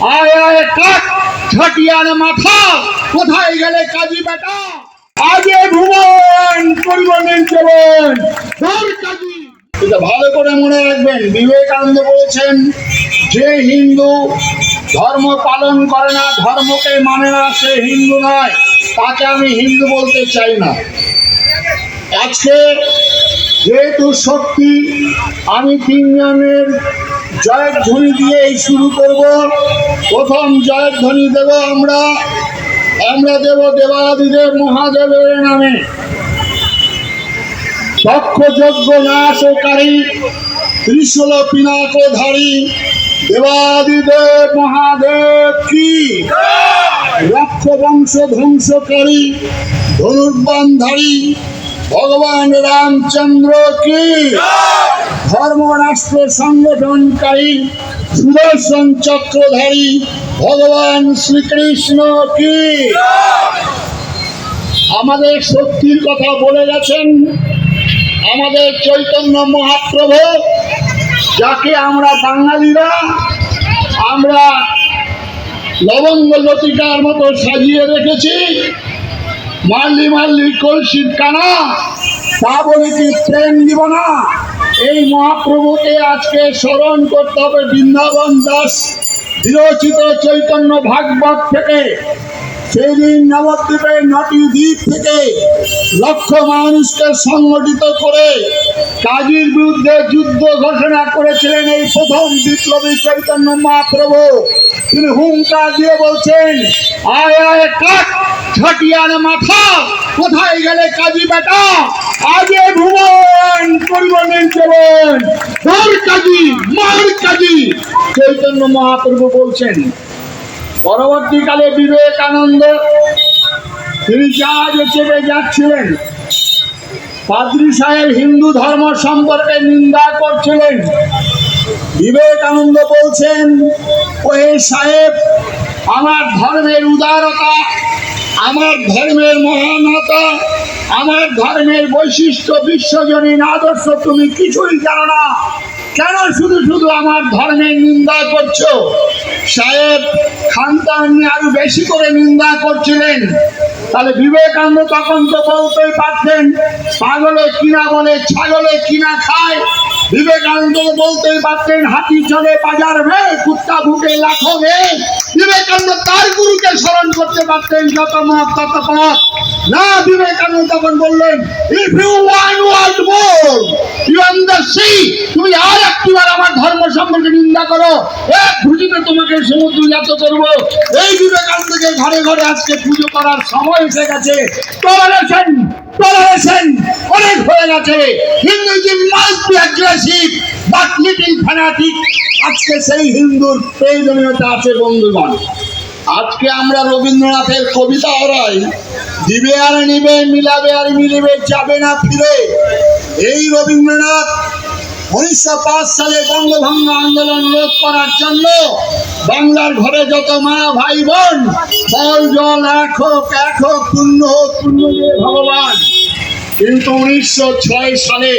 আয় আয় কাক ঝটিয়ার মাথা, কোথায় গেলে কাজী বেটা? আগে ভুবন পরিবর্তন চলুন ধর কাজী। এটা ভালো করে মনে রাখবেন, বিবেকানন্দ বলেছেন যে হিন্দু ধর্ম পালন করে না, ধর্মকে মানে না, সে হিন্দু নয়। তাকে আমি হিন্দু বলতে চাই না। আজকে যেহেতু শক্তি, আমি তিনজনের জয়ধ্বনি দিয়েই শুরু করব। প্রথম জয়ধ্বনি দেব আমরা দেব দেবাদিদেব মহাদেবের নামে। দক্ষযজ্ঞ নাশকারী ত্রিশূল পিনাকধারী দেবাদিদেব মহাদেব কি। রক্ষ বংশ ধ্বংসকারী ধনুর্বাণধারী ভগবান রামচন্দ্র কি। ধর্ম রাষ্ট্র সংগঠনকারী সুদর্শন চক্রধারী ভগবান শ্রীকৃষ্ণ কি। আমাদের শক্তির কথা বলে গেছেন আমাদের চৈতন্য মহাপ্রভু, যাকে আমরা বাঙালিরা আমরা লবঙ্গ লতিকার মতো সাজিয়ে রেখেছি। মাল্লি মাল্লি কলসির কানা, তা বলে কি প্রেম দিব না? এই মহাপ্রভুকে আজকে স্মরণ করতে হবে। বৃন্দাবন দাস বিরচিত চৈতন্য ভাগবত থেকে, সেদিন নবদ্বীপের 9টি দ্বীপ থেকে লক্ষ মানুষকে সংগঠিত করে কাজীর বিরুদ্ধে যুদ্ধ ঘোষণা করেছিলেন এই প্রথম বিপ্লবী চৈতন্য মহাপ্রভু। তিনি হুঙ্কার দিয়ে বলছেন, আয় আয় কাক ঝটিয়ার মাথা, কোথায় গেলে কাজী বেটা? আগে ভুবন পরিবর্তন চলুন ধর কাজী, মার কাজী। চৈতন্য মহাপ্রভু বলছেন। পরবর্তীকালে বিবেকানন্দ তিনি জাহাজে চেপে যাচ্ছিলেন, পাদ্রী সাহেব হিন্দু ধর্ম সম্পর্কে নিন্দা করছিলেন। বিবেকানন্দ বলছেন, ওই সাহেব, আমার ধর্মের উদারতা, আমার ধর্মের মহানতা, আমার ধর্মের বৈশিষ্ট্য, বিশ্বজনীন আদর্শ তুমি কিছুই জানো না, কেন শুধু শুধু আমার ধর্মের নিন্দা করছো? সাহেব খানদান আরো বেশি করে নিন্দা করছিলেন। তাহলে বিবেকানন্দ তখন তো বলতেই পারতেন, পাগলে কিনা বলে ছাগলে কিনা খায়। বিবেকানন্দ বলতেই পারতেন, হাতি চলে বাজার ভে, কুত্তা ভুকে লাখো ভে। বিবেকানন্দ তার গুরুকে স্মরণ করতে পারতেন, যত মত তত পথ। না, বিবেকানন্দ তখন বললেন, if you want world more you on the sea, তুমি আর একটিবার আমার ধর্ম সম্পর্কে নিন্দা করো, এক ভুজিতে তোমাকে সমুদ্র জাত করবো। এই বিবেকানন্দকে ঘরে ঘরে আজকে পুজো করার সময় এসে গেছে। টলারেশন অনেক হয়ে গেছে। Hinduism must be aggressive but little fanatic. আজকে সেই হিন্দুর প্রয়োজনীয়তা আছে বন্ধুগণ। আজকে আমরা রবীন্দ্রনাথের কবিতা হারাই, দিবে আর নিবে, মিলাবে আর মিলিবে, যাবে না ফিরে। এই রবীন্দ্রনাথ 1905 সালে বঙ্গভঙ্গ আন্দোলন রোধ করার জন্য বাংলার ঘরে যত মা ভাই বোন, ফল জল এক হোক পূর্ণ হোক পূর্ণ দিয়ে ভগবান। কিন্তু 1906 সালে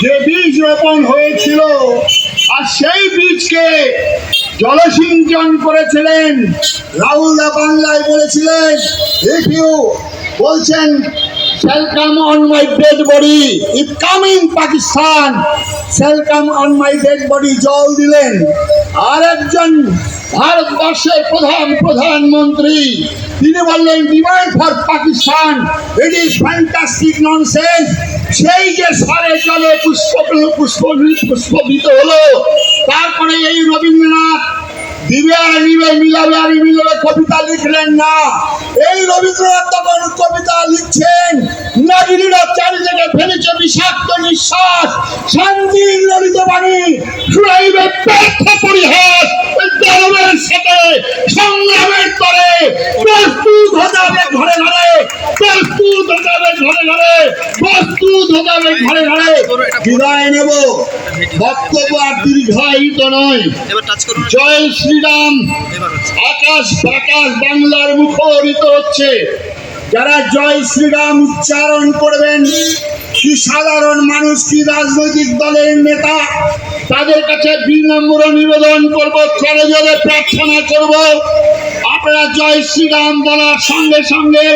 যে বীজ রোপণ হয়েছিল, আর সেই বীজকে জলসিঞ্চন করেছিলেন রাহুলদা। বাংলায় বলেছিলেন, ইফ ইউ বলছেন shall come on my dead body, if coming Pakistan shall come on my dead body, জল দিলেন। আর একজন ভারতবর্ষের প্রধানমন্ত্রী, তিনি বললেন, demand for Pakistan, it is fantastic nonsense. সেই যে সারে জলে পুষ্পিত হলো। তারপরে এই রবীন্দ্রনাথ দিবে আর নিবে, মিলাবে আর মিলাবে কবিতা লিখলেন না। এই রবীন্দ্রনাথ তখন কবিতা লিখছেন, নাগিনীরা চারিদিকে ফেলেছে বিষাক্ত নিঃশ্বাস, শান্তির ললিত বাণী শুনাইবে ব্যর্থ পরিহাস। ধর্মের সাথে সংগ্রামের তরে প্রস্তুত হতে হবে ঘরে ঘরে, প্রস্তুত হতে হবে ঘরে ঘরে, প্রস্তুত হতে হবে ঘরে ঘরে। বিদায় নেব, বক্তব্য আর দীর্ঘায়িত নয়। জয় শ্রীরাম। আকাশ বাতাস বাংলার মুখরিত হচ্ছে। যারা জয় শ্রীরাম উচ্চারণ করবেন কি সাধারণ মানুষ, কি রাজনৈতিক দলের নেতা, তাদের কাছে বিনম্র নিবেদন করব, করে জোরে প্রার্থনা করব, আপনারা জয় শ্রীরাম বলার সঙ্গে সঙ্গে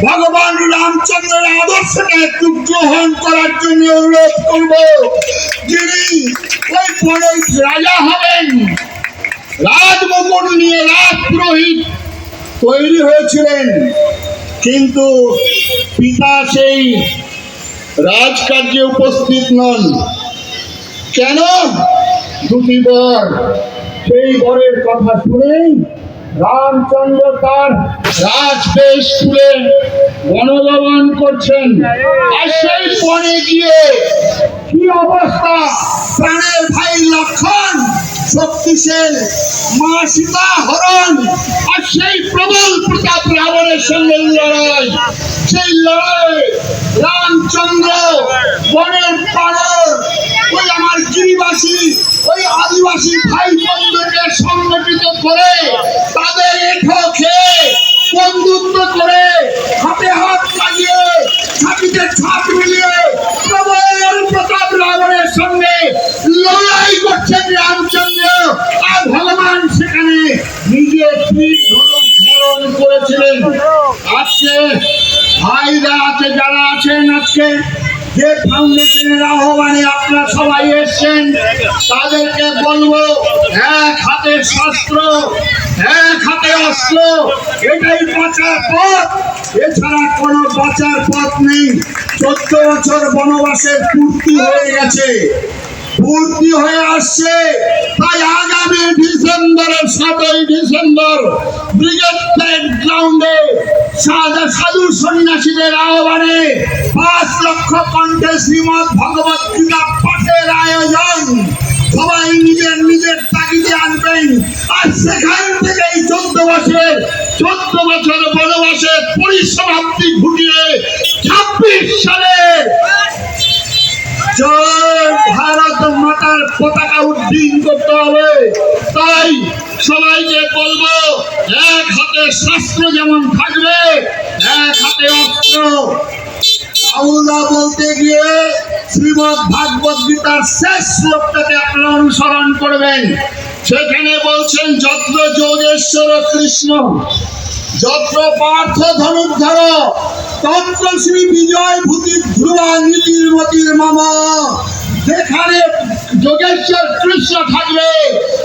ভগবান রামচন্দ্রের আদর্শকে একটু গ্রহণ করার জন্য অনুরোধ করব। যিনি ওই পরে রাজা হবেন, রাজমুকুট নিয়ে রাজপুরোহিত তৈরি হয়েছিলেন, কিন্তু পিতা সেই রাজকার্যে উপস্থিত নন। কেন? দুটি বর, সেই বরের কথা শুনেই রামচন্দ্র তার রাজবেশ খুলে বনগমন করছেন। আর সেই বনে গিয়ে কি অবস্থা, প্রাণের ভাই লক্ষণ শক্তিশাল, মা সীতা হরণ, আর সেই প্রবল প্রতাপ রাবণের সঙ্গে লড়াই। সেই লড়াই রামচন্দ্র বনের পাড়র ওই আমার গিরিবাসী, ওই আদিবাসী ভাই বন্ধুকে সংগঠিত করে তাদের এঠো খেয়ে বন্ধুত্ব করে হাতে হাত লাগিয়ে ছাতিতে ছাপ মিলিয়ে প্রবল প্রতাপ রাবণের সঙ্গে লড়াই করছেন রামচন্দ্র। আর ভগবান সেখানে নিজে তীর ধনুক ধারণ করেছিলেন। আজকে ভাইরা আছে, যারা আছেন আজকে যে ফাউন্ডেশনের আহ্বানে আপনারা সবাই এসছেন, তাদেরকে বলবো, এক হাতে শাস্ত্র, এক হাতে অস্ত্র, এটাই বাঁচার পথ, এছাড়া কোনো বাঁচার পথ নেই। 14 বছর বনবাসের পূর্তি হয়ে গেছে, পূর্তি হয়ে আসছে। তাই আগামী ডিসেম্বরের 7ই ডিসেম্বর ব্রিগেড গ্রাউন্ডে সাধু সন্ন্যাসীদের আহ্বানে 5 লক্ষ কণ্ঠে শ্রীমদ্ ভগবত গীতা পাঠের আয়োজন। সবাই নিজের নিজের তাগিদে আনবেন। আর সেখান থেকেই 14 বছর বনবাসের পরিসমাপ্তি ঘটিয়ে 26 সালে জয় ভারত মাতার পতাকা উড্ডীন করতে হবে। তাই সবাইকে বলবো, এক হাতে শাস্ত্র যেমন থাকবে, এক হাতে অস্ত্র। আউলা বলতে গিয়ে শ্রীমদ্ ভাগবত গীতার শেষ শ্লোকটাকে আপনারা অনুসরণ করবেন। সেখানে বলছেন, যত্র যোগেশ্বর কৃষ্ণ, যত্র পার্থ ধনুর্ধর, তত্র শ্রী বিজয় ভূতি ধ্রুবা নীতির্মতির মামা। যেখানে যোগেশ্বর কৃষ্ণ থাকবে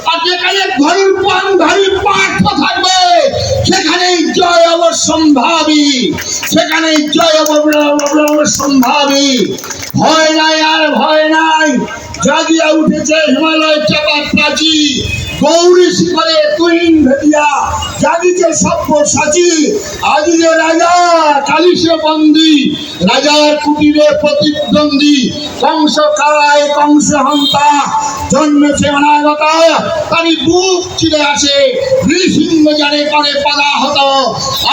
আর যেখানে ধনুর্ধরী পার্থ থাকবে, সেখানেই জয় অবশ্যম্ভাবী, সেখানেই জয় অবশ্যম্ভাবী। ভয় নাই আর ভয় নাই, জাগিয়া উঠেছে হিমালয় চাপা প্রাচী, গৌরী শিখরে তুহিন ভেদিয়া জাগিছে সভ্য সাচী। আজি যে রাজা কালিশে বন্দী, রাজার কুটিরে প্রতিদ্বন্দ্বী, কংস কারায় কংস হন্তা, জন্মেছে অনাগত, তারই বুক চিরে আসে নৃসিংহ জানে করে পদাহত।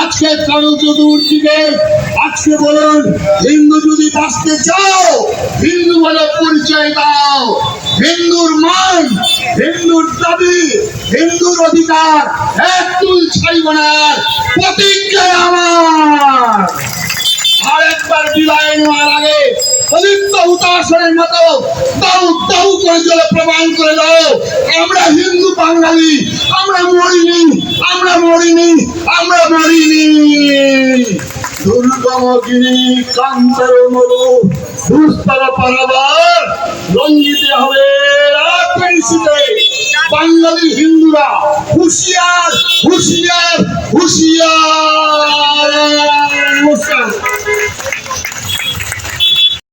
আজকে চতুর দিকে, আজকে বলুন, হিন্দু যদি বাঁচতে চাও, হিন্দু বলে পরিচয় দাও। হিন্দুর মান, হিন্দুর দাবি, হিন্দুর অধিকার এক চুল ছাড়িব না, প্রতিজ্ঞা আমার। আর একবার বিদায় নেওয়ার আগে পবিত্র হুতাশনের মতো দাউ দাউ করে জলে প্রমাণ করে দাও, আমরা হিন্দু বাঙালি, আমরা মরিনি, আমরা মরিনি, আমরা মরিনি। দুর্গম গিরি কান্তর মরু দুস্তর পারাবার রঞ্জিতে হবে রাত্রিশীতে। বাঙালি হিন্দুরা হুঁশিয়ার